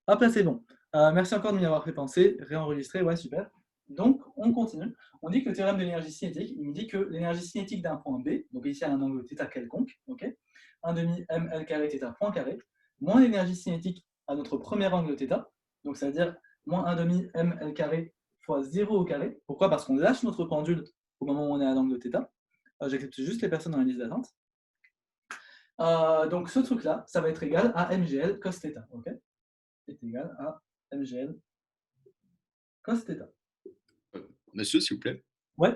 Hop là, c'est bon. Merci encore de m'y avoir fait penser, réenregistrer, ouais, super. Donc, on continue. On dit que le théorème de l'énergie cinétique, il nous dit que l'énergie cinétique d'un point B, donc ici à un angle θ quelconque, ok, 1 demi ml carré θ point carré, moins l'énergie cinétique à notre premier angle θ, donc c'est-à-dire moins 1 demi ml carré fois 0 au carré. Pourquoi? Parce qu'on lâche notre pendule au moment où on est à l'angle θ. J'accepte juste les personnes dans la liste d'attente. Donc ce truc-là, ça va être égal à mgl cos θ, ok, est égal à mgl cos θ. Monsieur, s'il vous plaît. Ouais,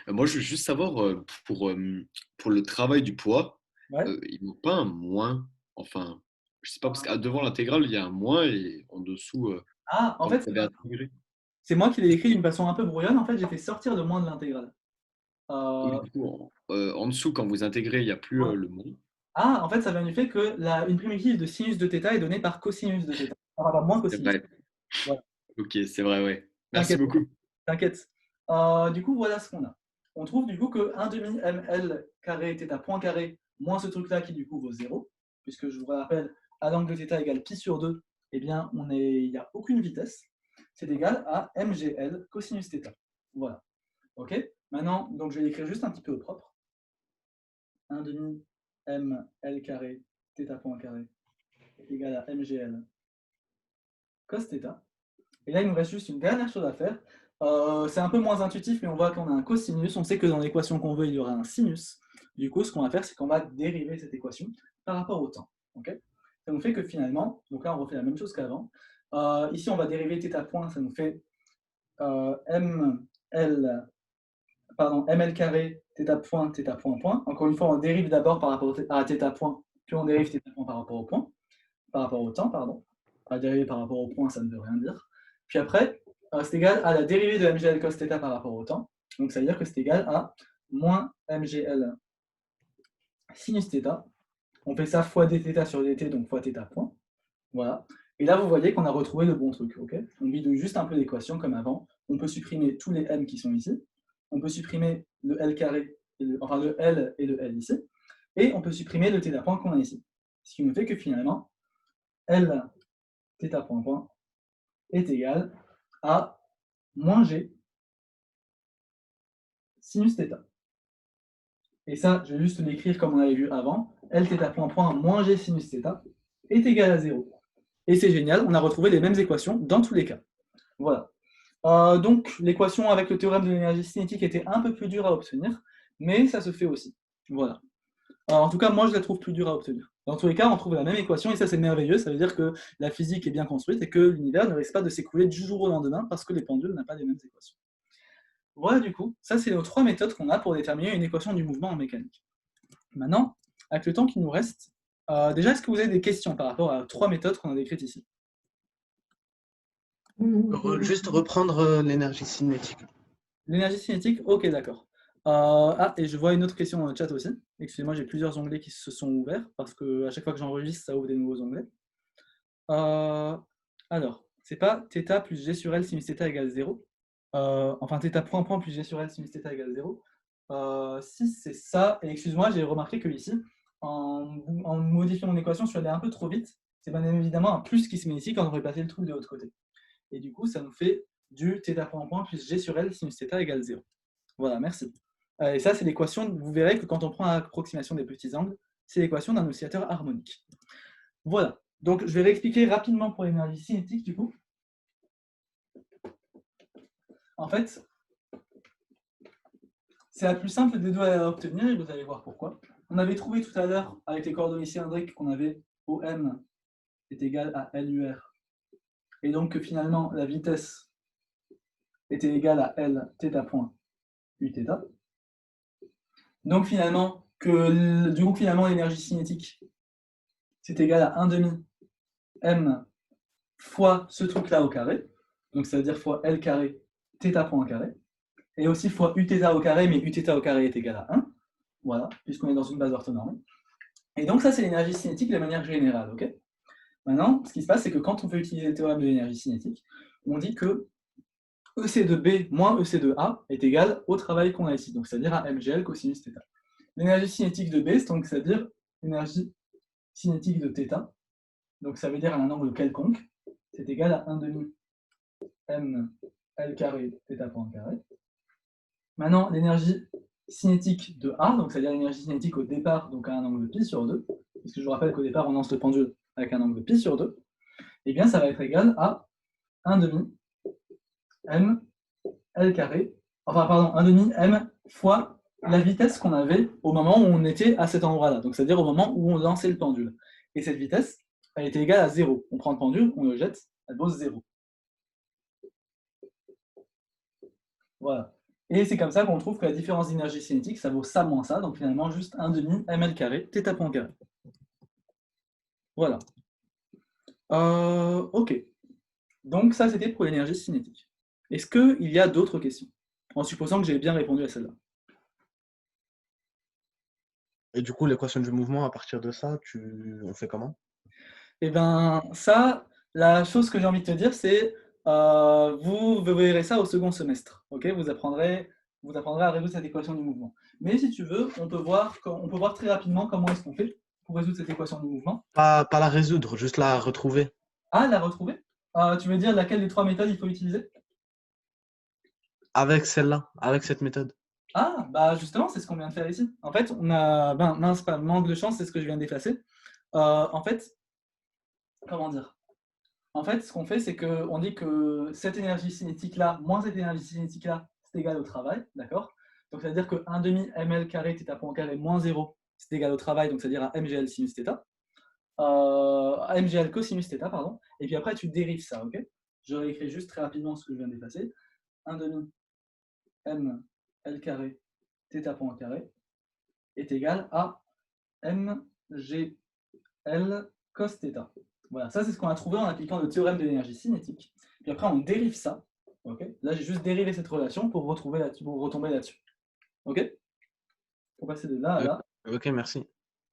Moi, je veux juste savoir, pour le travail du poids, ouais. il n'y a pas un moins. Enfin, je sais pas, parce qu'à devant l'intégrale, il y a un moins et en dessous, Ah, en quand vous fait, avez intégré. c'est moi qui l'ai écrit d'une façon un peu brouillonne. En fait, j'ai fait sortir le moins de l'intégrale. Oui, Euh, du coup, en dessous, quand vous intégrez, il n'y a plus ouais. le moins. Ah, en fait, ça vient du fait que une primitive de sinus de θ est donnée par cosinus de θ. Enfin, par moins C'est cosinus. vrai. Voilà. Ok, c'est vrai, ouais. Merci T'inquiète, beaucoup. t'inquiète. Du coup, voilà ce qu'on a. On trouve du coup que 1 demi ml carré θ point carré moins ce truc-là qui du coup vaut 0, puisque je vous rappelle, à l'angle θ égale pi sur 2, eh bien, il n'y a aucune vitesse. C'est égal à mgl cosinus θ. Voilà. OK? Maintenant, donc je vais l'écrire juste un petit peu au propre. 1 demi ml carré θ point carré est égal à mgl cos θ. Et là, il nous reste juste une dernière chose à faire. C'est un peu moins intuitif, mais on voit qu'on a un cosinus. On sait que dans l'équation qu'on veut, il y aura un sinus. Du coup, ce qu'on va faire, c'est qu'on va dériver cette équation par rapport au temps. Okay, ça nous fait que finalement, donc là, on refait la même chose qu'avant. Ici, on va dériver θ point, ça nous fait ml, ml carré θ point point. Encore une fois, on dérive d'abord par rapport à θ point, puis on dérive θ point par rapport au point, par rapport au temps, pardon. Pas dériver par rapport au point, ça ne veut rien dire. Puis après, c'est égal à la dérivée de mgl cos θ par rapport au temps. Donc ça veut dire que c'est égal à moins mgl sinus θ. On fait ça fois dθ sur dt, donc fois θ point. Voilà. Et là, vous voyez qu'on a retrouvé le bon truc. Okay, on bidouille juste un peu l'équation comme avant. On peut supprimer tous les m qui sont ici. On peut supprimer le L carré, enfin le L et le L ici. Et on peut supprimer le θ point qu'on a ici. Ce qui nous fait que finalement, L θ point point est égal à moins G sinus θ. Et ça, je vais juste l'écrire comme on avait vu avant. Lθ point point moins G sinus θ est égal à 0. Et c'est génial, on a retrouvé les mêmes équations dans tous les cas. Voilà. Donc, l'équation avec le théorème de l'énergie cinétique était un peu plus dure à obtenir, mais ça se fait aussi. Voilà. En tout cas, moi, je la trouve plus dure à obtenir. Dans tous les cas, on trouve la même équation, et ça, c'est merveilleux. Ça veut dire que la physique est bien construite et que l'univers ne risque pas de s'écouler du jour au lendemain parce que les pendules n'ont pas les mêmes équations. Voilà, du coup, ça, c'est nos trois méthodes qu'on a pour déterminer une équation du mouvement en mécanique. Maintenant, avec le temps qui nous reste, déjà, est-ce que vous avez des questions par rapport à trois méthodes qu'on a décrites ici? Juste reprendre l'énergie cinétique. L'énergie cinétique, ok, d'accord. Et je vois une autre question dans le chat aussi. Excusez-moi, j'ai plusieurs onglets qui se sont ouverts parce que à chaque fois que j'enregistre, ça ouvre des nouveaux onglets. Alors, c'est pas θ plus g sur L sinus θ égale 0. Enfin, θ point point plus g sur L sinus θ égale 0. Si c'est ça, et excuse-moi, j'ai remarqué que ici, en modifiant mon équation, je suis allé un peu trop vite. C'est bien évidemment un plus qui se met ici quand on aurait passé le truc de l'autre côté. Et du coup, ça nous fait du θ point point plus g sur L sinus θ égale 0. Voilà, merci. Et ça, c'est l'équation, vous verrez que quand on prend l'approximation des petits angles, c'est l'équation d'un oscillateur harmonique. Voilà. Donc, je vais réexpliquer rapidement pour l'énergie cinétique, du coup. En fait, c'est la plus simple des deux à obtenir, et vous allez voir pourquoi. On avait trouvé tout à l'heure, avec les coordonnées cylindriques, qu'on avait OM est égal à LUR. Et donc que finalement, la vitesse était égale à L θ point Uθ. Donc finalement, l'énergie cinétique, c'est égal à 1 demi M fois ce truc-là au carré. Donc ça veut dire fois L carré θ point carré. Et aussi fois Uθ au carré, mais Uθ au carré est égal à 1. Voilà, puisqu'on est dans une base orthonormée. Et donc ça, c'est l'énergie cinétique de manière générale. Okay, maintenant, ce qui se passe, c'est que quand on veut utiliser le théorème de l'énergie cinétique, on dit que EC de B moins EC de A est égal au travail qu'on a ici, donc c'est-à-dire à mgl cosinus θ. L'énergie cinétique de B, donc c'est-à-dire l'énergie cinétique de θ, donc ça veut dire à un angle quelconque. est égal à 1 demi m L carré θ point carré. Maintenant, l'énergie cinétique de A, donc c'est-à-dire l'énergie cinétique au départ, donc à un angle pi sur 2, parce que je vous rappelle qu'au départ, on lance le pendule avec un angle pi sur 2, eh bien, ça va être égal à 1 demi m L carré, enfin, pardon, 1 demi m fois la vitesse qu'on avait au moment où on était à cet endroit-là, donc c'est-à-dire au moment où on lançait le pendule. Et cette vitesse, elle était égale à 0. On prend le pendule, on le jette, elle vaut 0. Voilà. Et c'est comme ça qu'on trouve que la différence d'énergie cinétique, ça vaut ça moins ça, donc finalement juste 1 demi ml carré, θ point carré. Voilà. Ok. Donc ça, c'était pour l'énergie cinétique. Est-ce qu'il y a d'autres questions? En supposant que j'ai bien répondu à celle-là. Et du coup, l'équation du mouvement, à partir de ça, on fait comment? Eh bien, ça, la chose que j'ai envie de te dire, c'est vous verrez ça au second semestre. Okay, vous apprendrez à résoudre cette équation du mouvement. Mais si tu veux, on peut voir très rapidement comment est-ce qu'on fait pour résoudre cette équation du mouvement. Pas la résoudre, juste la retrouver. Ah, la retrouver? Tu veux dire laquelle des trois méthodes il faut utiliser? Avec celle-là, avec cette méthode. Ah, bah justement, c'est ce qu'on vient de faire ici. En fait, on a... mince, pas manque de chance, c'est ce que je viens d'effacer. En fait, comment dire? En fait, ce qu'on fait, c'est qu'on dit que cette énergie cinétique-là, moins cette énergie cinétique-là, c'est égal au travail, d'accord? Donc, c'est-à-dire que 1 demi ml carré θ point carré moins 0, c'est égal au travail, donc c'est-à-dire à mgl sinus θ. Mgl cosinus θ, pardon. Et puis après, tu dérives ça, ok? Je réécris juste très rapidement ce que je viens d'effacer. 1 demi ml carré θ point carré est égal à mgl cos θ. Voilà, ça c'est ce qu'on a trouvé en appliquant le théorème de l'énergie cinétique. Puis après, on dérive ça. Okay, là, j'ai juste dérivé cette relation pour retomber là-dessus. Ok? Pour passer de là à là. Ok, merci.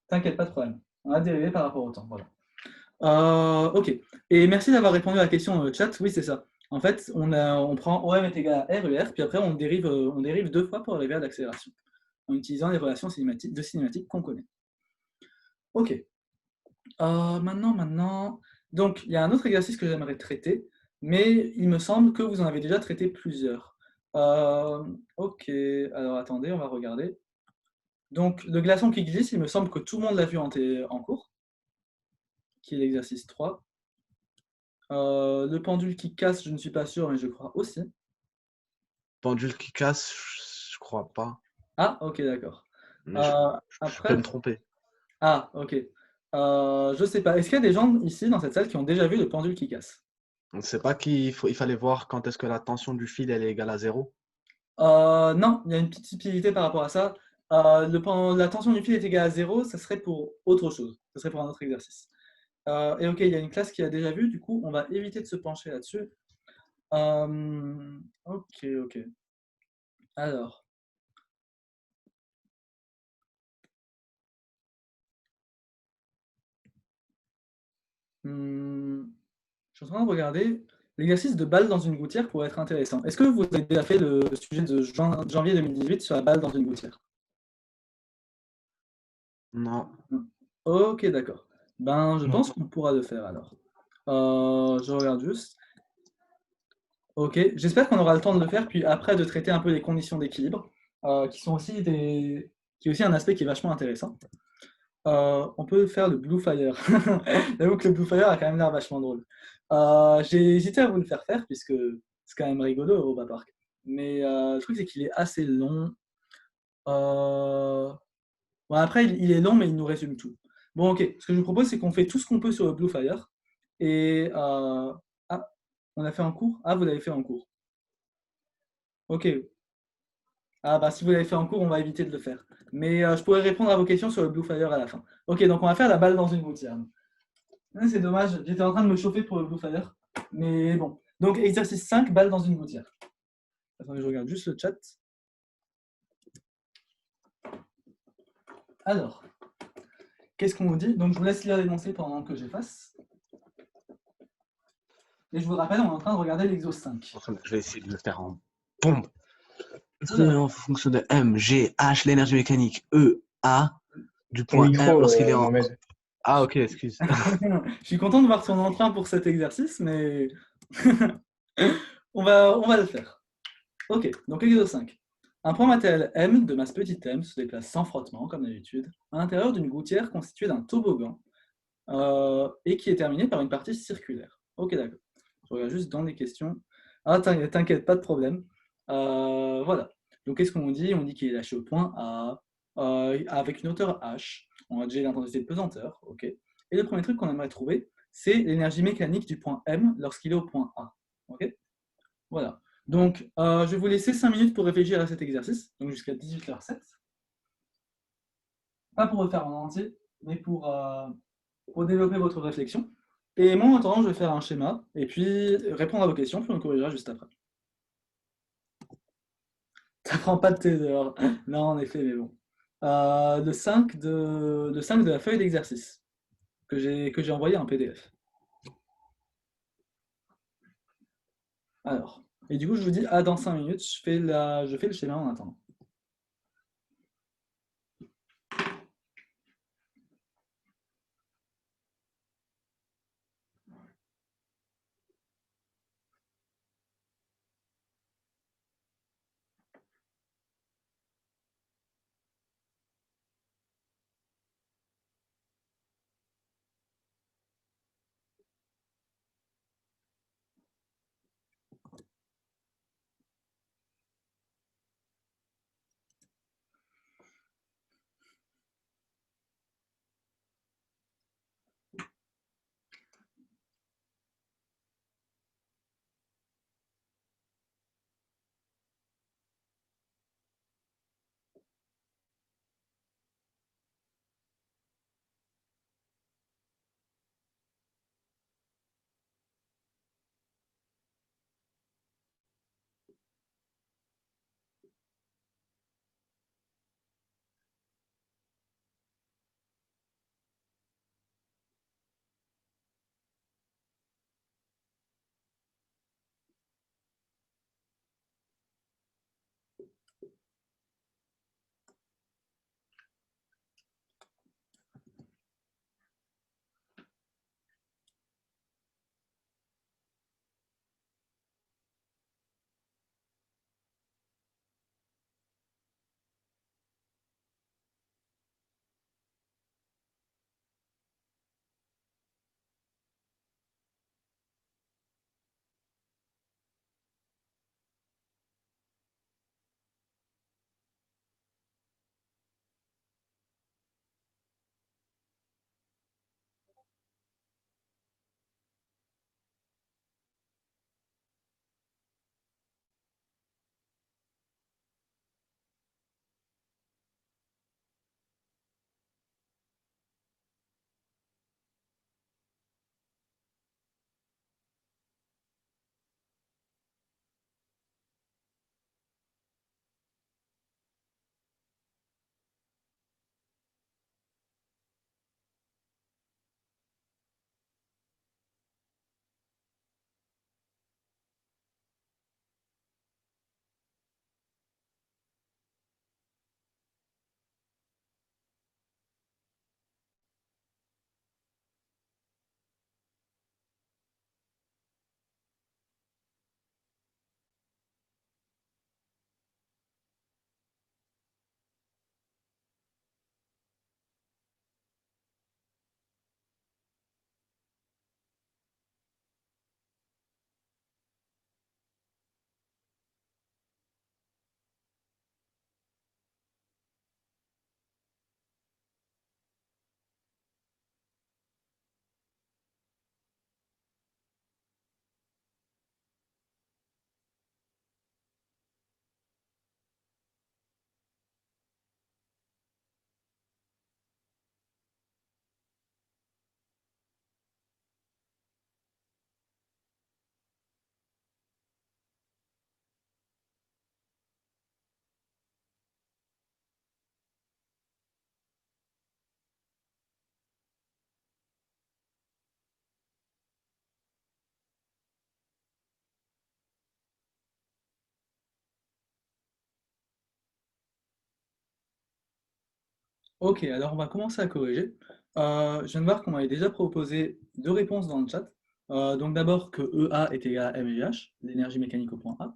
T'inquiète, pas de problème. On a dérivé par rapport au temps. Voilà. Ok. Et merci d'avoir répondu à la question chat. Oui, c'est ça. En fait, on prend OM est égal à RER, puis après, on dérive deux fois pour arriver à l'accélération, en utilisant les relations cinématiques qu'on connaît. Ok. Maintenant, donc il y a un autre exercice que j'aimerais traiter, mais il me semble que vous en avez déjà traité plusieurs. Ok, alors attendez, on va regarder. Donc le glaçon qui glisse, il me semble que tout le monde l'a vu en cours, qui est l'exercice 3. Le pendule qui casse, je ne suis pas sûr, mais je crois aussi. Pendule qui casse, je crois pas. Ah, ok, d'accord. Je peux me tromper. Ah, ok. Je sais pas. Est-ce qu'il y a des gens ici dans cette salle qui ont déjà vu le pendule qui casse? On ne sait pas il fallait voir quand est-ce que la tension du fil elle est égale à 0. Non, il y a une petite subtilité par rapport à ça. La tension du fil est égale à 0, ça serait pour autre chose. Ça serait pour un autre exercice. Et ok, il y a une classe qui a déjà vu, du coup, on va éviter de se pencher là-dessus. Ok. Alors. Je suis en train de regarder. L'exercice de balle dans une gouttière pourrait être intéressant. Est-ce que vous avez déjà fait le sujet de janvier 2018 sur la balle dans une gouttière? Non. Ok, d'accord. Ben, je pense qu'on pourra le faire alors. Je regarde juste. Ok, j'espère qu'on aura le temps de le faire, puis après de traiter un peu les conditions d'équilibre, qui est aussi un aspect qui est vachement intéressant. On peut faire le Blue Fire. J'avoue que le Blue Fire a quand même l'air vachement drôle. J'ai hésité à vous le faire, puisque c'est quand même rigolo, Europa Park. Mais le truc, c'est qu'il est assez long. Bon, après, il est long, mais il nous résume tout. Bon, ok. Ce que je vous propose, c'est qu'on fait tout ce qu'on peut sur le Blue Fire. Et... Ah, on a fait en cours? Ah, vous l'avez fait en cours. Ok. Ah, bah si vous l'avez fait en cours, on va éviter de le faire. Mais je pourrais répondre à vos questions sur le Blue Fire à la fin. Ok, donc on va faire la balle dans une gouttière. C'est dommage, j'étais en train de me chauffer pour le Blue Fire. Mais bon. Donc, exercice 5, balle dans une gouttière. Attendez, je regarde juste le chat. Alors, qu'est-ce qu'on vous dit? Donc, je vous laisse lire l'énoncé pendant que j'efface. Et je vous rappelle, on est en train de regarder l'exo 5. Je vais essayer de le faire en pompe. En fonction de M, G, H, l'énergie mécanique, E, A, du point M lorsqu'il est en... Ah, ok, excuse. Je suis content de voir ton entrain pour cet exercice, mais on va le faire. Ok, donc l'exercice 5. Un point matériel M de masse petite m se déplace sans frottement, comme d'habitude, à l'intérieur d'une gouttière constituée d'un toboggan et qui est terminée par une partie circulaire. Ok, d'accord. Je regarde juste dans les questions. Ah, t'inquiète, pas de problème. Voilà. Donc, qu'est-ce qu'on dit? On dit qu'il est lâché au point A, avec une hauteur h. On a déjà l'intensité de pesanteur. Ok. Et le premier truc qu'on aimerait trouver, c'est l'énergie mécanique du point M lorsqu'il est au point A. Ok. Voilà. Donc, je vais vous laisser 5 minutes pour réfléchir à cet exercice, donc jusqu'à 18h07. Pas pour le faire en entier, mais pour développer votre réflexion. Et moi, en attendant, je vais faire un schéma, et puis répondre à vos questions, puis on corrigera juste après. Ça prend pas de tes heures. Non, en effet, mais bon. Le 5 de la feuille d'exercice, que j'ai envoyé en PDF. Alors, et du coup, je vous dis, dans 5 minutes, je fais le schéma en attendant. Ok, alors on va commencer à corriger. Je viens de voir qu'on m'avait déjà proposé deux réponses dans le chat. Donc d'abord que EA est égal à mgh, l'énergie mécanique au point A.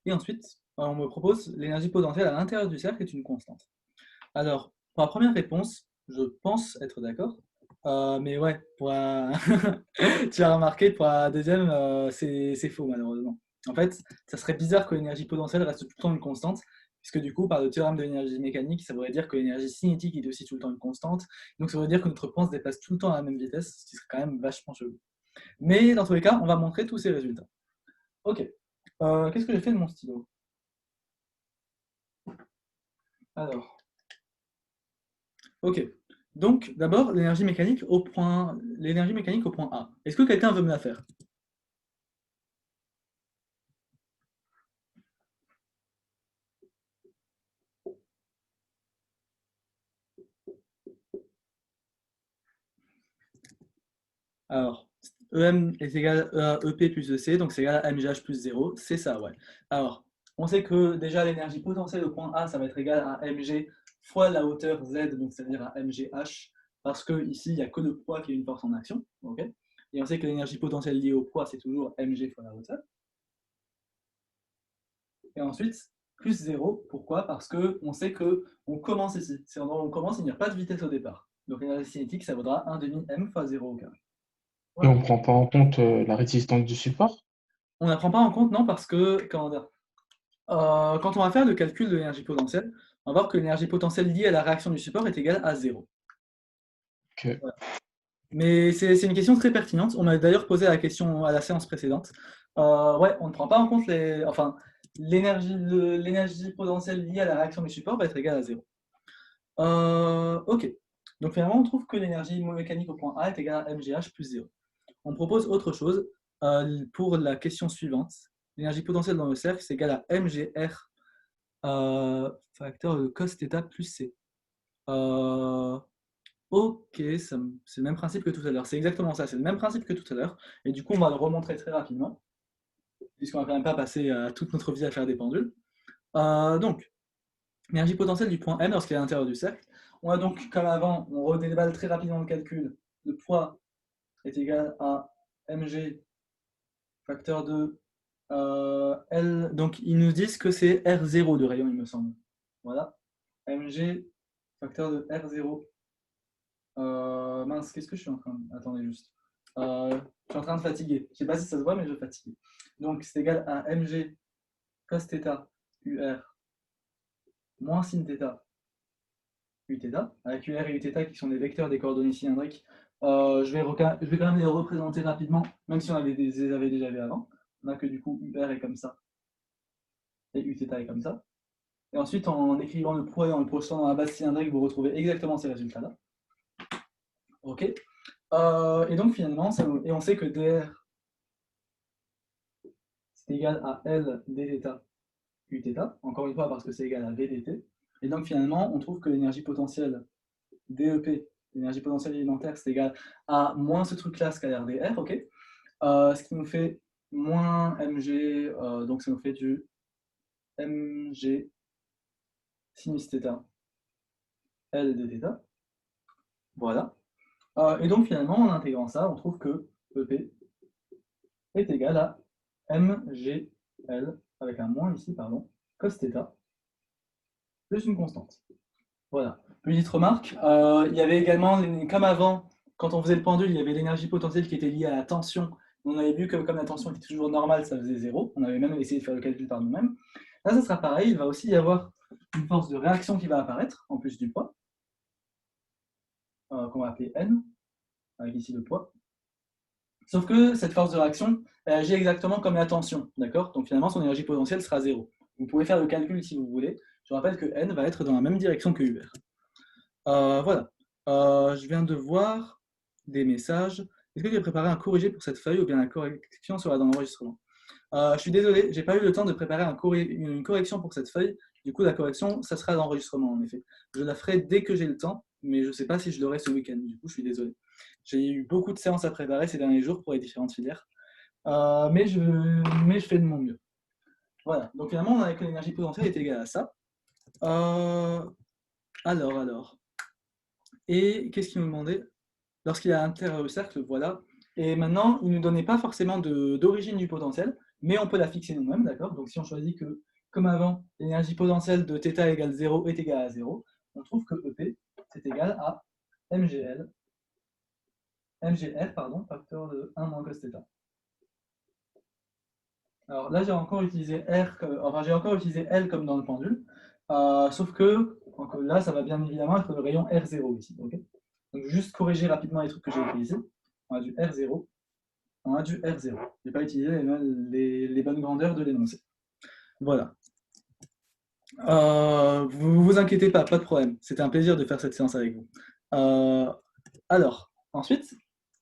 Et ensuite, on me propose l'énergie potentielle à l'intérieur du cercle est une constante. Alors, pour la première réponse, je pense être d'accord. Mais ouais, tu as remarqué, pour la deuxième, c'est faux malheureusement. En fait, ça serait bizarre que l'énergie potentielle reste tout le temps une constante, puisque du coup, par le théorème de l'énergie mécanique, ça voudrait dire que l'énergie cinétique est aussi tout le temps une constante. Donc ça voudrait dire que notre point se déplace tout le temps à la même vitesse, ce qui serait quand même vachement chelou. Mais dans tous les cas, on va montrer tous ces résultats. Ok. Qu'est-ce que j'ai fait de mon stylo? Alors. Ok. Donc, d'abord, l'énergie mécanique au point A. Est-ce que quelqu'un veut me la faire? Alors, EM est égal à EP plus EC, donc c'est égal à MGH plus 0. C'est ça, ouais. Alors, on sait que déjà l'énergie potentielle au point A, ça va être égal à mg fois la hauteur z, donc c'est-à-dire à mgh, parce qu'ici, il n'y a que le poids qui a une force en action. Okay, et on sait que l'énergie potentielle liée au poids, c'est toujours mg fois la hauteur. Et ensuite, plus 0. Pourquoi? Parce qu'on sait qu'on commence ici. Si on commence, il n'y a pas de vitesse au départ. Donc l'énergie cinétique, ça vaudra 1 demi m fois 0 au carré. Et Voilà. on ne prend pas en compte la résistance du support? On n'apprend pas en compte, non, parce que quand on va faire le calcul de l'énergie potentielle, on va voir que l'énergie potentielle liée à la réaction du support est égale à 0. Okay. Voilà. Mais c'est une question très pertinente. On m'a d'ailleurs posé la question à la séance précédente. Ouais, on ne prend pas en compte l'énergie potentielle liée à la réaction du support va être égale à 0. Ok. Donc finalement, on trouve que l'énergie mécanique au point A est égale à mgh plus 0. On propose autre chose pour la question suivante. L'énergie potentielle dans le cercle, c'est égal à mgr facteur de cos θ plus c. Ok, c'est le même principe que tout à l'heure. C'est exactement ça, c'est le même principe que tout à l'heure. Et du coup, on va le remontrer très rapidement, puisqu'on va quand même pas passer toute notre vie à faire des pendules. Donc, l'énergie potentielle du point M lorsqu'il est à l'intérieur du cercle. On a donc, comme avant, on redéballe très rapidement le calcul. Le poids est égal à mg facteur de L. Donc, ils nous disent que c'est R0 de rayon, il me semble. Voilà. mg facteur de R0. Mince, qu'est-ce que je suis en train de... Attendez juste. Je suis en train de fatiguer. Je ne sais pas si ça se voit, mais je fatigue. Donc, c'est égal à mg cos θ UR moins sin θ Uθ, avec UR et Uθ qui sont des vecteurs des coordonnées cylindriques. Je vais quand même les représenter rapidement, même si on les avait déjà vus avant. On a que du coup UR est comme ça et Uθ est comme ça. Et ensuite, en écrivant le poids et en le projetant dans la base cylindrique, vous retrouvez exactement ces résultats-là. Ok. Et donc finalement, et on sait que dr c'est égal à L dθ Uθ, encore une fois parce que c'est égal à V dt. Et donc finalement, on trouve que l'énergie potentielle DEP, l'énergie potentielle élémentaire, c'est égal à moins ce truc-là, scalaire dr, ok, ce qui nous fait moins mg, donc ça nous fait du mg sinus θ L dθ. Voilà. Et donc finalement, en intégrant ça, on trouve que EP est égal à mgl, avec un moins ici, pardon, cos θ, plus une constante. Voilà. Petite remarque, il y avait également, comme avant, quand on faisait le pendule, il y avait l'énergie potentielle qui était liée à la tension. On avait vu que comme la tension était toujours normale, ça faisait 0. On avait même essayé de faire le calcul par nous-mêmes. Là, ça sera pareil, il va aussi y avoir une force de réaction qui va apparaître, en plus du poids, qu'on va appeler N, avec ici le poids. Sauf que cette force de réaction, elle agit exactement comme la tension, d'accord? Donc finalement, son énergie potentielle sera 0. Vous pouvez faire le calcul si vous voulez. Je rappelle que N va être dans la même direction que UR. Voilà. Je viens de voir des messages. Est-ce que tu as préparé un corrigé pour cette feuille ou bien la correction sera dans l'enregistrement? Je suis désolé, j'ai pas eu le temps de préparer une correction pour cette feuille. Du coup, la correction, ça sera dans l'enregistrement en effet. Je la ferai dès que j'ai le temps, mais je ne sais pas si je l'aurai ce week-end. Du coup, je suis désolé. J'ai eu beaucoup de séances à préparer ces derniers jours pour les différentes filières. Mais je fais de mon mieux. Voilà. Donc finalement, on a que l'énergie potentielle est égale à ça. Alors. Et qu'est-ce qu'il me demandait? lorsqu'il est à l'intérieur du cercle, voilà. Et maintenant, il ne nous donnait pas forcément d'origine du potentiel, mais on peut la fixer nous-mêmes, d'accord? Donc si on choisit que, comme avant, l'énergie potentielle de θ égale 0 est égale à 0, on trouve que EP, c'est égal à MGR, facteur de 1 moins cos θ. Alors là, j'ai encore utilisé j'ai encore utilisé L comme dans le pendule, sauf que donc là, ça va bien évidemment être le rayon R0 ici. Okay, donc juste corriger rapidement les trucs que j'ai écrits ici. On a du R0, on a du R0. Je n'ai pas utilisé les bonnes grandeurs de l'énoncé. Voilà. Vous vous inquiétez pas, pas de problème. C'était un plaisir de faire cette séance avec vous. Alors, ensuite,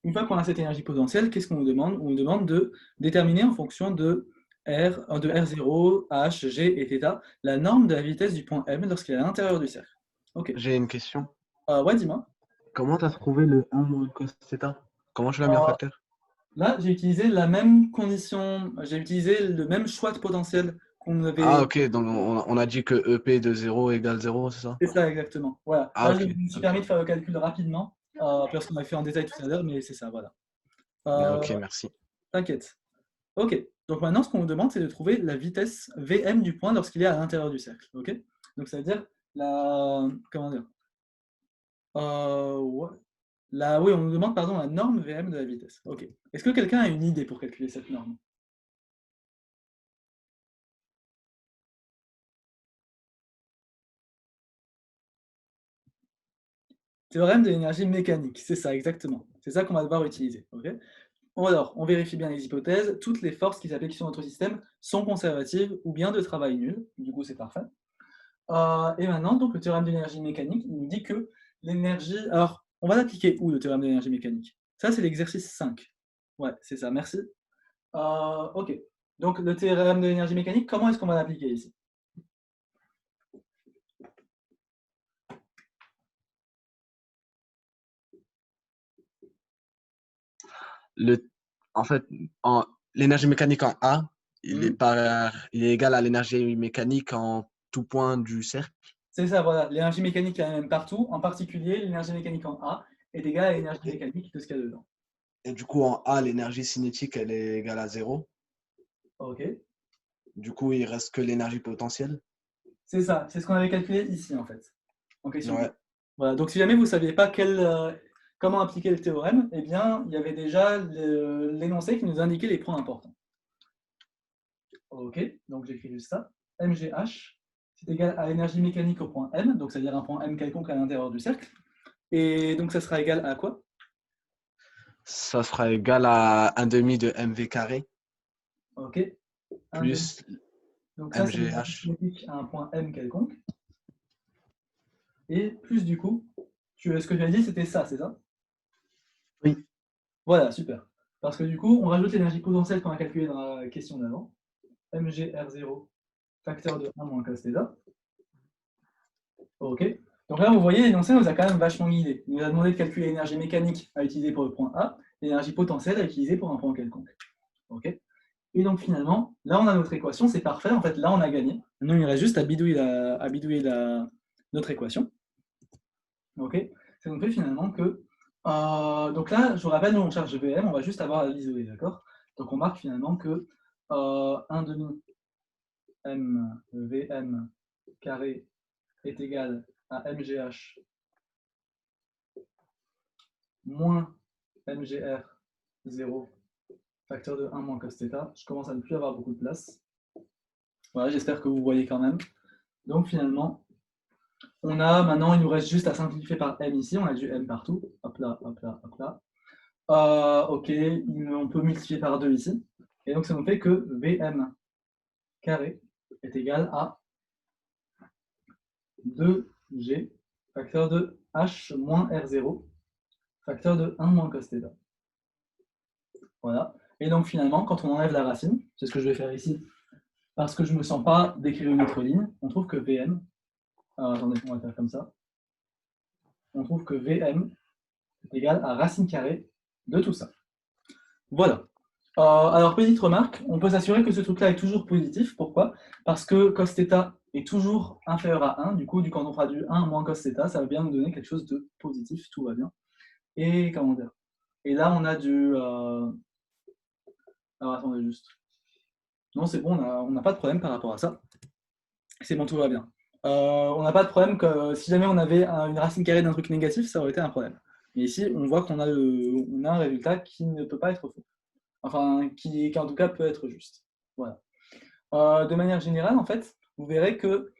une fois qu'on a cette énergie potentielle, qu'est-ce qu'on nous demande? On nous demande de déterminer en fonction de R0, H, G et θ, la norme de la vitesse du point M lorsqu'il est à l'intérieur du cercle. Ok. J'ai une question. Ouais, dis-moi. Comment tu as trouvé le 1 moins cos θ? Comment tu l'as mis en facteur? Là, j'ai utilisé la même condition, j'ai utilisé le même choix de potentiel qu'on avait. Ah, ok, donc on a dit que EP de 0 égale 0, c'est ça? C'est ça, exactement. Voilà. Ah, Là, ok. je me suis permis de faire le calcul rapidement, parce qu'on a fait en détail tout à l'heure, mais c'est ça, voilà. Ok, merci. T'inquiète. Ok, donc maintenant, ce qu'on nous demande, c'est de trouver la vitesse Vm du point lorsqu'il est à l'intérieur du cercle. Ok, donc ça veut dire la... Comment dire ouais. Oui, on nous demande, pardon, la norme Vm de la vitesse. Ok. Est-ce que quelqu'un a une idée pour calculer cette norme? Théorème de l'énergie mécanique, c'est ça, exactement. C'est ça qu'on va devoir utiliser. Okay, alors, on vérifie bien les hypothèses. Toutes les forces qui s'appliquent sur notre système sont conservatives ou bien de travail nul. Du coup, c'est parfait. Et maintenant, donc, le théorème de l'énergie mécanique, il nous dit que l'énergie... Alors, on va l'appliquer où, le théorème de l'énergie mécanique? Ça, c'est l'exercice 5. Ouais, c'est ça, merci. Ok. Donc, le théorème de l'énergie mécanique, comment est-ce qu'on va l'appliquer ici? En fait, l'énergie mécanique en A, il est égal à l'énergie mécanique en tout point du cercle. C'est ça, voilà. L'énergie mécanique est la même partout. En particulier, l'énergie mécanique en A est égale à l'énergie mécanique de ce qu'il y a dedans. Et du coup, en A, l'énergie cinétique, elle est égale à 0. Ok. Du coup, il reste que l'énergie potentielle. C'est ça, c'est ce qu'on avait calculé ici, en fait, en question. Ouais. Voilà, donc si jamais vous ne saviez pas comment appliquer le théorème, eh bien, il y avait déjà l'énoncé qui nous indiquait les points importants. Ok, donc j'écris juste ça. MGH, c'est égal à l'énergie mécanique au point M, donc c'est-à-dire un point M quelconque à l'intérieur du cercle. Et donc ça sera égal à quoi? Ça sera égal à 1/2 de MV carré. Ok. Plus donc ça, c'est l'énergie MGH. cinétique à un point M quelconque. Et plus du coup, ce que tu as dit, c'était ça, c'est ça? Oui. Voilà, super. Parce que du coup, on rajoute l'énergie potentielle qu'on a calculée dans la question d'avant. MGR0, facteur de 1 moins cos θ. Ok. Donc là, vous voyez, l'énoncé nous a quand même vachement guidé. Il nous a demandé de calculer l'énergie mécanique à utiliser pour le point A, l'énergie potentielle à utiliser pour un point quelconque. Ok. Et donc finalement, là, on a notre équation, c'est parfait. En fait, là, on a gagné. Maintenant, il reste juste à bidouiller notre équation. Ok. Ça nous fait finalement que... donc là, je vous rappelle, nous, on cherche Vm, on va juste avoir à l'isoler, d'accord? Donc on marque finalement que 1/2 M Vm carré est égal à MGH moins MGR 0 facteur de 1 moins cos θ. Je commence à ne plus avoir beaucoup de place. Voilà, j'espère que vous voyez quand même. Donc finalement, on a maintenant, il nous reste juste à simplifier par M ici. On a du M partout. Hop là, hop là, hop là. Ok, on peut multiplier par 2 ici. Et donc ça nous fait que Vm carré est égal à 2G facteur de H moins R0 facteur de 1 moins cos θ. Voilà. Et donc finalement, quand on enlève la racine, c'est ce que je vais faire ici, parce que je ne me sens pas d'écrire une autre ligne, on trouve que Vm, attendez, on va faire comme ça, on trouve que Vm est égal à racine carrée de tout ça. Voilà. Alors, petite remarque, on peut s'assurer que ce truc-là est toujours positif. Pourquoi? Parce que cos θ est toujours inférieur à 1. Du coup, quand on fera du 1 moins cos θ, ça va bien nous donner quelque chose de positif, tout va bien. Et comment dire? Et là, on a du. Alors attendez juste. Non, c'est bon, on n'a pas de problème par rapport à ça. C'est bon, tout va bien. On n'a pas de problème que si jamais on avait une racine carrée d'un truc négatif, ça aurait été un problème. Mais ici, on voit qu'on a, on a un résultat qui ne peut pas être faux. Enfin, qui en tout cas peut être juste. Voilà. De manière générale, en fait, vous verrez que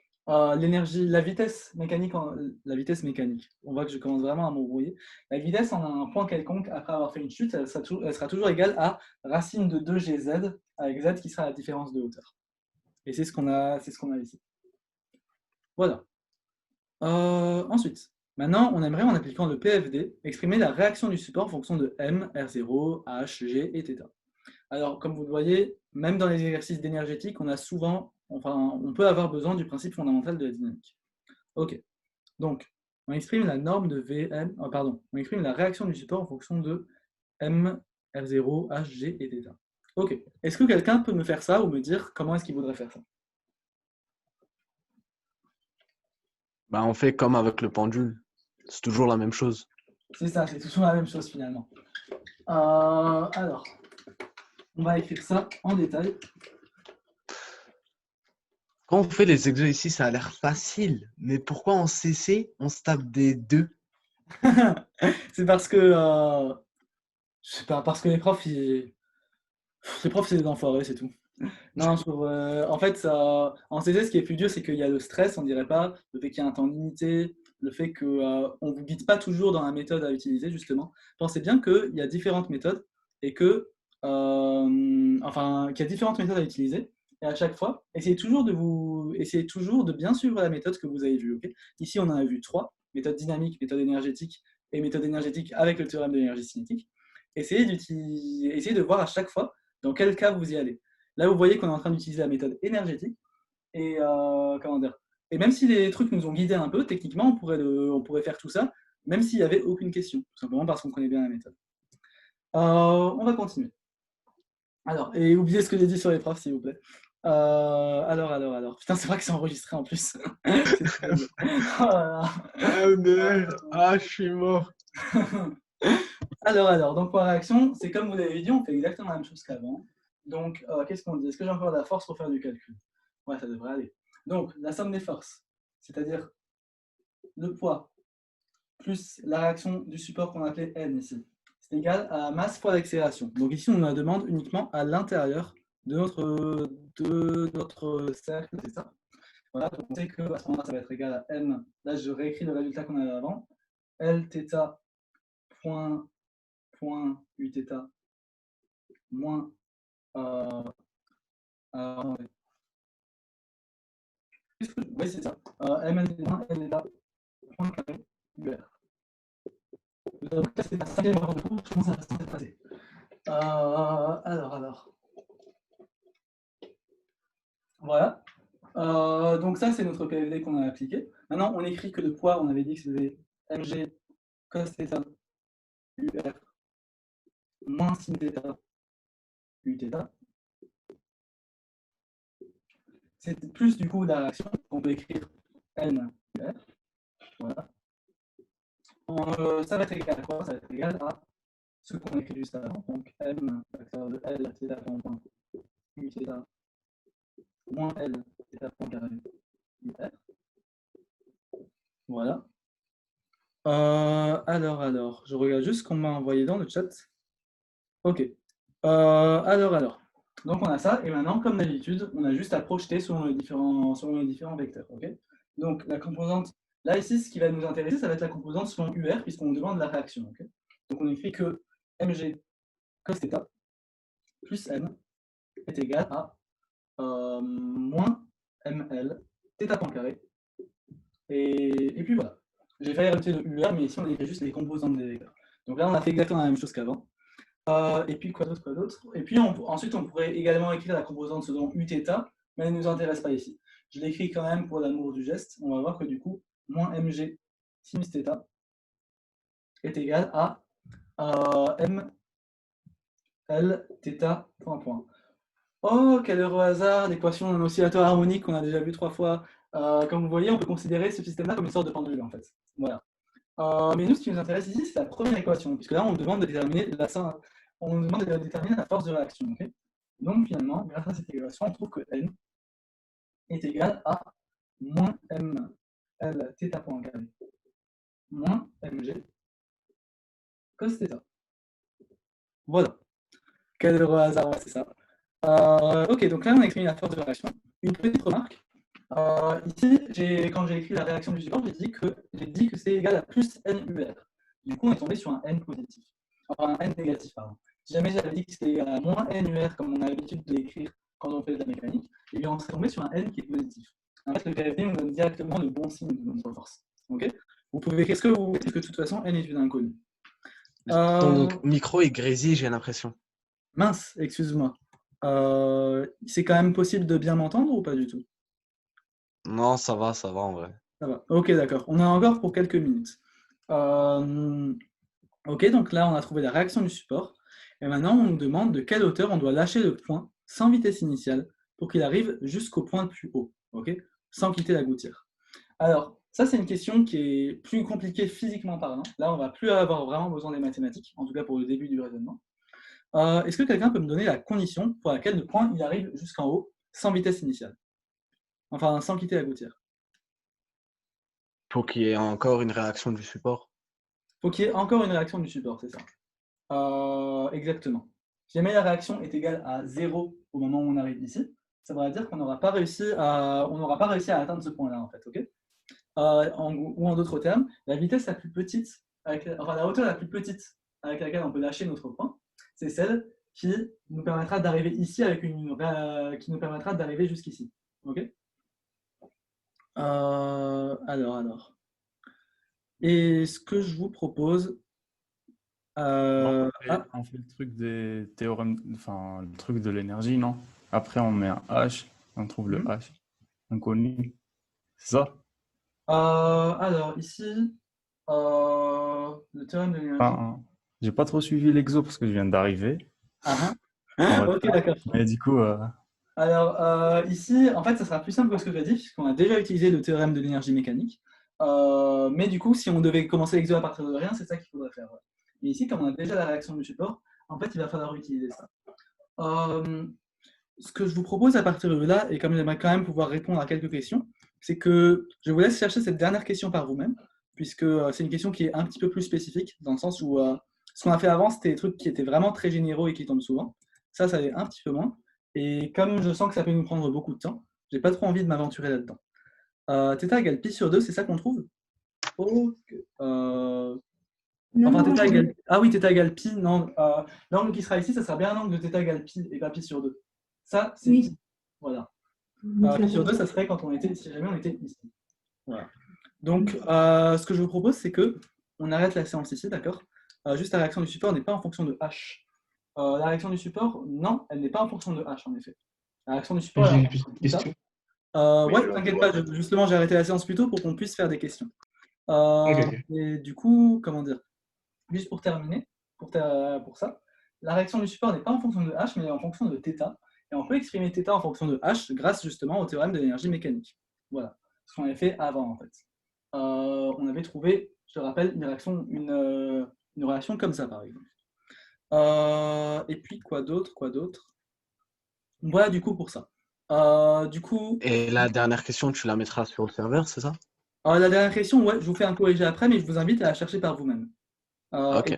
l'énergie, la vitesse mécanique, on voit que je commence vraiment à m'embrouiller. La vitesse en un point quelconque, après avoir fait une chute, elle sera toujours égale à racine de 2gz, avec z qui sera la différence de hauteur. Et c'est ce qu'on a ici. Voilà. Ensuite, maintenant, on aimerait, en appliquant le PFD, exprimer la réaction du support en fonction de M, R0, H, G et θ. Alors, comme vous le voyez, même dans les exercices d'énergétique, on peut avoir besoin du principe fondamental de la dynamique. Ok. Donc, on exprime la norme de VM, on exprime la réaction du support en fonction de M, R0, H, G et θ. Ok. Est-ce que quelqu'un peut me faire ça ou me dire comment est-ce qu'il voudrait faire ça? Bah, on fait comme avec le pendule. C'est toujours la même chose. C'est ça, c'est toujours la même chose finalement. Alors, on va écrire ça en détail. Quand on fait les exercices, ça a l'air facile. Mais pourquoi en CC, on se tape des 2? C'est parce que, je sais pas, parce que les profs, c'est des enfoirés, c'est tout. Non, je trouve, en fait, en CC, ce qui est plus dur, c'est qu'il y a le stress, on dirait pas, le fait qu'il y a un temps limité, le fait qu'on ne vous guide pas toujours dans la méthode à utiliser, justement. Pensez bien qu'il y a différentes méthodes et qu'il y a différentes méthodes à utiliser. Et à chaque fois, essayez toujours de bien suivre la méthode que vous avez vue. Okay. Ici, on en a vu 3, méthode dynamique, méthode énergétique et méthode énergétique avec le théorème de l'énergie cinétique. Essayez de voir à chaque fois dans quel cas vous y allez. Là, vous voyez qu'on est en train d'utiliser la méthode énergétique. Et et même si les trucs nous ont guidés un peu, techniquement, on pourrait faire tout ça, même s'il n'y avait aucune question, tout simplement parce qu'on connaît bien la méthode. On va continuer. Alors, et oubliez ce que j'ai dit sur les profs, s'il vous plaît. Alors. Putain, c'est vrai que c'est enregistré en plus. C'est très bien. Oh là là. Ah merde, je suis mort. Alors, donc pour la réaction, c'est comme vous l'avez dit, on fait exactement la même chose qu'avant. Donc, qu'est-ce qu'on dit? Est-ce que j'ai encore de la force pour faire du calcul? Ouais, ça devrait aller. Donc, la somme des forces, c'est-à-dire le poids plus la réaction du support qu'on appelait N ici, c'est égal à la masse fois l'accélération. Donc ici, on la demande uniquement à l'intérieur de notre cercle, c'est ça. Voilà, donc on sait qu'à ce moment-là, ça va être égal à M. Là, je réécris le résultat qu'on avait avant. L θ point U θ moins oui, c'est ça. ML moins LA point carré UR. Donc là, c'est la cinquième heure de cours, je commence à se passer. Alors. Voilà. Donc ça, c'est notre PFD qu'on a appliqué. Maintenant, on écrit que le poids, on avait dit que c'était mg cos θ UR moins sin θ Uθ. C'est plus du coup la réaction qu'on peut écrire N UR. Voilà. Ça va être égal à quoi? Ça va être égal à ce qu'on a écrit juste avant. Donc M facteur de L θ point Uθ moins L θ point carré UR. Voilà. Alors, je regarde juste ce qu'on m'a envoyé dans le chat. Ok. Alors. Donc on a ça, et maintenant, comme d'habitude, on a juste à projeter selon les différents vecteurs. Okay. Donc la composante, là ici, ce qui va nous intéresser, ça va être la composante selon UR, puisqu'on demande la réaction. Okay. Donc on écrit que mg cos θ plus m est égal à moins ml θ point carré. Et puis voilà. J'ai failli rajouter le UR, mais ici on écrit juste les composantes des vecteurs. Donc là, on a fait exactement la même chose qu'avant. Et puis quoi d'autre? Et puis ensuite, on pourrait également écrire la composante selon Uθ, mais elle ne nous intéresse pas ici. Je l'écris quand même pour l'amour du geste. On va voir que du coup, moins mg sinus θ est égal à m l θ point. Oh, quel heureux hasard, l'équation d'un oscillateur harmonique qu'on a déjà vu 3 fois. Comme vous voyez, on peut considérer ce système-là comme une sorte de pendule, en fait. Voilà. Mais nous, ce qui nous intéresse ici, c'est la première équation, puisque là, on nous demande de déterminer la force de réaction. Okay, donc, finalement, grâce à cette équation, on trouve que N est égal à moins ML θ point carré moins MG cos θ. Voilà. Quel heureux hasard, ouais, c'est ça. Ok, donc là, on a exprimé la force de réaction. Une petite remarque. Ici, quand j'ai écrit la réaction du support, j'ai dit que c'est égal à plus NUR. Du coup, on est tombé sur un N positif. Enfin, un N négatif, pardon. Si jamais j'avais dit que c'était égal à moins NUR, comme on a l'habitude de l'écrire quand on fait de la mécanique, et bien on serait tombé sur un N qui est positif. En fait, le KFD nous donne directement le bon signe de notre force. Okay, vous pouvez écrire ce que vous voulez, parce que de toute façon, N est une inconnue. Ton micro est grésille, j'ai l'impression. Mince, excuse-moi. C'est quand même possible de bien m'entendre ou pas du tout? Non, ça va en vrai. Ça va. Ok, d'accord. On a encore pour quelques minutes. Ok, donc là, on a trouvé la réaction du support. Et maintenant, on nous demande de quelle hauteur on doit lâcher le point sans vitesse initiale pour qu'il arrive jusqu'au point le plus haut, ok, sans quitter la gouttière. Alors, ça, c'est une question qui est plus compliquée physiquement parlant. Là, on ne va plus avoir vraiment besoin des mathématiques, en tout cas pour le début du raisonnement. Est-ce que quelqu'un peut me donner la condition pour laquelle le point il arrive jusqu'en haut sans vitesse initiale? Enfin, sans quitter la gouttière. Pour qu'il y ait encore une réaction du support. Faut qu'il y ait encore une réaction du support, c'est ça. Exactement. Si jamais la réaction est égale à 0 au moment où on arrive ici, ça va dire qu'on n'aura pas réussi à atteindre ce point-là, en fait. Okay, ou en d'autres termes, la vitesse la plus petite, la hauteur la plus petite avec laquelle on peut lâcher notre point, c'est celle qui nous permettra d'arriver ici qui nous permettra d'arriver jusqu'ici. Ok, alors. Et ce que je vous propose. On fait le truc des théorèmes, enfin le truc de l'énergie, non? Après, on met un H, on trouve le H inconnu. C'est ça? Alors, ici, le théorème de l'énergie. Enfin, j'ai pas trop suivi l'exo parce que je viens d'arriver. Ok, d'accord. Mais du coup. Alors, ici, en fait, ça sera plus simple que ce que je l'ai dit, puisqu'on a déjà utilisé le théorème de l'énergie mécanique. Mais du coup, si on devait commencer l'exo à partir de rien, c'est ça qu'il faudrait faire. Ouais. Et ici, comme on a déjà la réaction du support, en fait, il va falloir utiliser ça. Ce que je vous propose à partir de là, et comme j'aimerais quand même pouvoir répondre à quelques questions, c'est que je vous laisse chercher cette dernière question par vous-même, puisque c'est une question qui est un petit peu plus spécifique, dans le sens où ce qu'on a fait avant, c'était des trucs qui étaient vraiment très généraux et qui tombent souvent. Ça l'est un petit peu moins. Et comme je sens que ça peut nous prendre beaucoup de temps, j'ai pas trop envie de m'aventurer là-dedans. Θ égale pi sur 2, c'est ça qu'on trouve? Enfin, θ égale... Ah oui, θ égale pi, non. L'angle qui sera ici, ça sera bien un angle de θ égale pi et pas pi sur 2. Ça, c'est pi. Voilà. Pi sur 2, ça serait quand si jamais on était ici. Voilà. Donc, ce que je vous propose, c'est que on arrête la séance ici, d'accord? Juste la réaction du support n'est pas en fonction de H. La réaction du support, non, elle n'est pas en fonction de H, en effet. La réaction du support... J'ai une petite question. Ouais, t'inquiète pas, justement, j'ai arrêté la séance plus tôt pour qu'on puisse faire des questions. Okay. Et du coup, comment dire? Juste pour terminer, pour ça, la réaction du support n'est pas en fonction de H, mais en fonction de θ. Et on peut exprimer θ en fonction de H grâce justement au théorème de l'énergie mécanique. Voilà, ce qu'on avait fait avant en fait. On avait trouvé, je te rappelle, une relation comme ça par exemple. Et puis quoi d'autre? Voilà du coup pour ça. Et la dernière question, tu la mettras sur le serveur, c'est ça? La dernière question, ouais, je vous fais un corrigé après, mais je vous invite à la chercher par vous-même. Ok.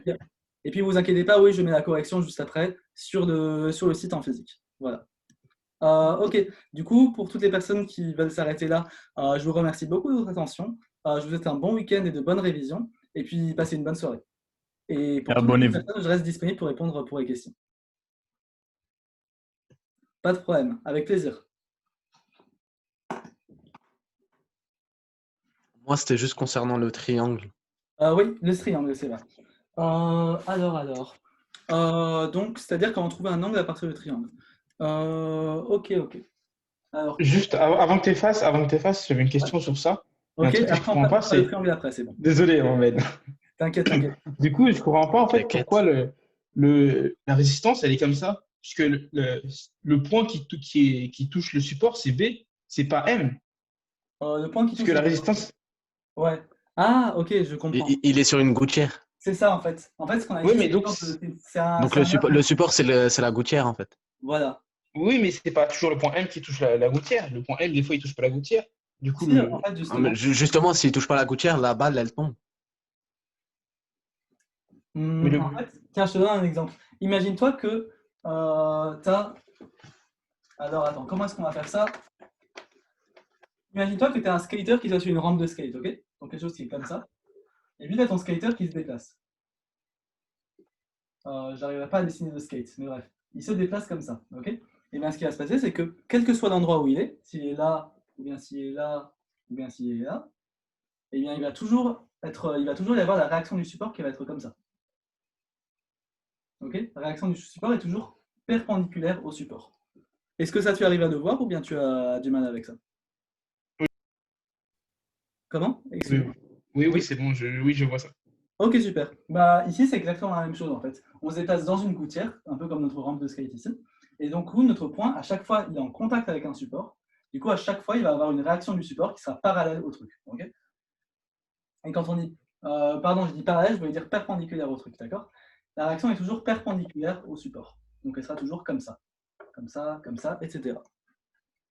Et puis, vous inquiétez pas, oui, je mets la correction juste après sur le site en physique. Voilà. Ok, du coup, pour toutes les personnes qui veulent s'arrêter là, je vous remercie beaucoup de votre attention. Je vous souhaite un bon week-end et de bonnes révisions. Et puis, passez une bonne soirée. Et pour toutes les personnes, je reste disponible pour répondre pour les questions. Pas de problème, avec plaisir. Moi, c'était juste concernant le triangle. Oui, le triangle, c'est vrai. Donc, c'est-à-dire qu'on trouve un angle à partir du triangle. Ok. Alors, juste avant que tu fasses, j'avais une question sur ça. Ok, un truc que je comprends pas, c'est... le triangle après, c'est bon. Désolé, Mohamed. T'inquiète. Du coup, je comprends pas en fait pourquoi la résistance, elle est comme ça. Puisque le point qui touche le support, c'est V, c'est pas M. Le point qui Parce que la résistance... Ouais. Ah, ok, je comprends. Il est sur une gouttière. C'est ça, en fait. En fait, ce qu'on a Oui, dit, mais donc, Donc le support, c'est la gouttière, en fait. Voilà. oui, mais c'est pas toujours le point M qui touche la gouttière. Le point M, des fois, il touche pas la gouttière. Du coup, Si, en fait, Ah, justement. mais justement, s'il touche pas la gouttière, la balle, elle tombe. mais le... En fait, tiens, je te donne un exemple. Imagine-toi que tu as. Alors, attends, comment est-ce qu'on va faire ça? Imagine-toi que tu as un skater qui est sur une rampe de skate, ok? Donc, quelque chose qui est comme ça. Et puis, tu as ton skater qui se déplace. J'arriverai pas à dessiner le skate, mais bref. Il se déplace comme ça, ok? Et bien, ce qui va se passer, c'est que, quel que soit l'endroit où il est, s'il est là, ou bien s'il est là, ou bien s'il est là, eh bien, il va toujours y avoir la réaction du support qui va être comme ça. Ok? La réaction du support est toujours perpendiculaire au support. Est-ce que ça, tu arrives à le voir ou bien tu as du mal avec ça? Oui. Comment? Excuse-moi. Oui, c'est bon, je vois ça. Ok, super. Bah, ici, c'est exactement la même chose en fait. On se déplace dans une gouttière, un peu comme notre rampe de skate ici. Et donc, notre point, à chaque fois, il est en contact avec un support. Du coup, à chaque fois, il va avoir une réaction du support qui sera parallèle au truc. Okay, et quand on dit, pardon, je dis parallèle, je voulais dire perpendiculaire au truc, d'accord? La réaction est toujours perpendiculaire au support. Donc, elle sera toujours comme ça, etc.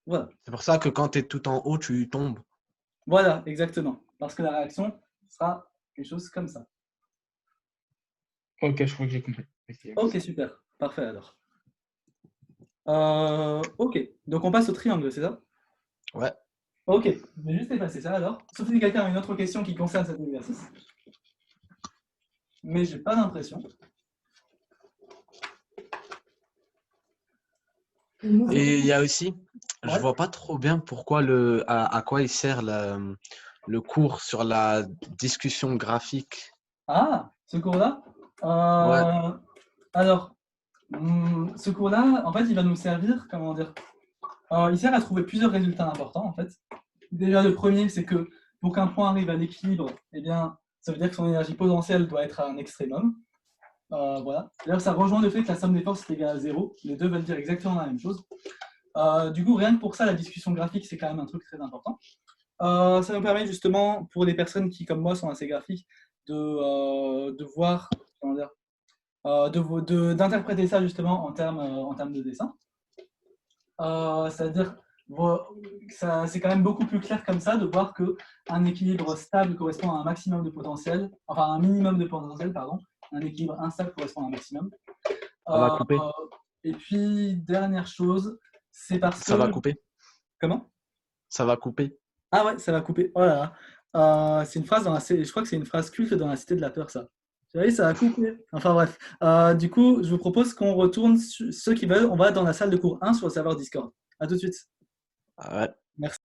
Voilà. C'est pour ça que quand tu es tout en haut, tu tombes. Voilà, exactement. Parce que la réaction sera quelque chose comme ça. Ok, je crois que j'ai compris. Ok, super. Parfait alors. Ok, donc on passe au triangle, c'est ça? Ouais. Ok, je vais juste effacer ça alors. Sauf si quelqu'un a une autre question qui concerne cet exercice. Mais j'ai pas d'impression. Et il y a aussi, je Ouais. vois pas trop bien pourquoi à quoi il sert le cours sur la discussion graphique. Ah, ce cours-là Ouais. Alors, ce cours-là, en fait, il va nous servir, comment dire, il sert à trouver plusieurs résultats importants, en fait. Déjà, le premier, c'est que pour qu'un point arrive à l'équilibre, eh bien, ça veut dire que son énergie potentielle doit être à un extrémum. Voilà. D'ailleurs, ça rejoint le fait que la somme des forces est égale à 0. Les deux veulent dire exactement la même chose. Du coup, rien que pour ça, la discussion graphique, c'est quand même un truc très important. Ça nous permet justement, pour les personnes qui, comme moi, sont assez graphiques, de voir, comment dire, d'interpréter ça justement en termes de dessin. C'est-à-dire, c'est quand même beaucoup plus clair comme ça de voir qu'un équilibre stable correspond à un maximum de potentiel, enfin un minimum de potentiel, pardon. Un équilibre instable correspond à un maximum. Ça va couper. Et puis, dernière chose, c'est parce que... Ça va couper. Comment? Ça va couper. Ah ouais, ça va couper. Oh là là. C'est une phrase je crois que c'est une phrase culte dans la Cité de la Peur, ça. Vous savez, ça va couper. Enfin bref. Du coup, je vous propose qu'on retourne, ceux qui veulent, on va dans la salle de cours 1 sur le serveur Discord. À tout de suite. Ouais. Merci.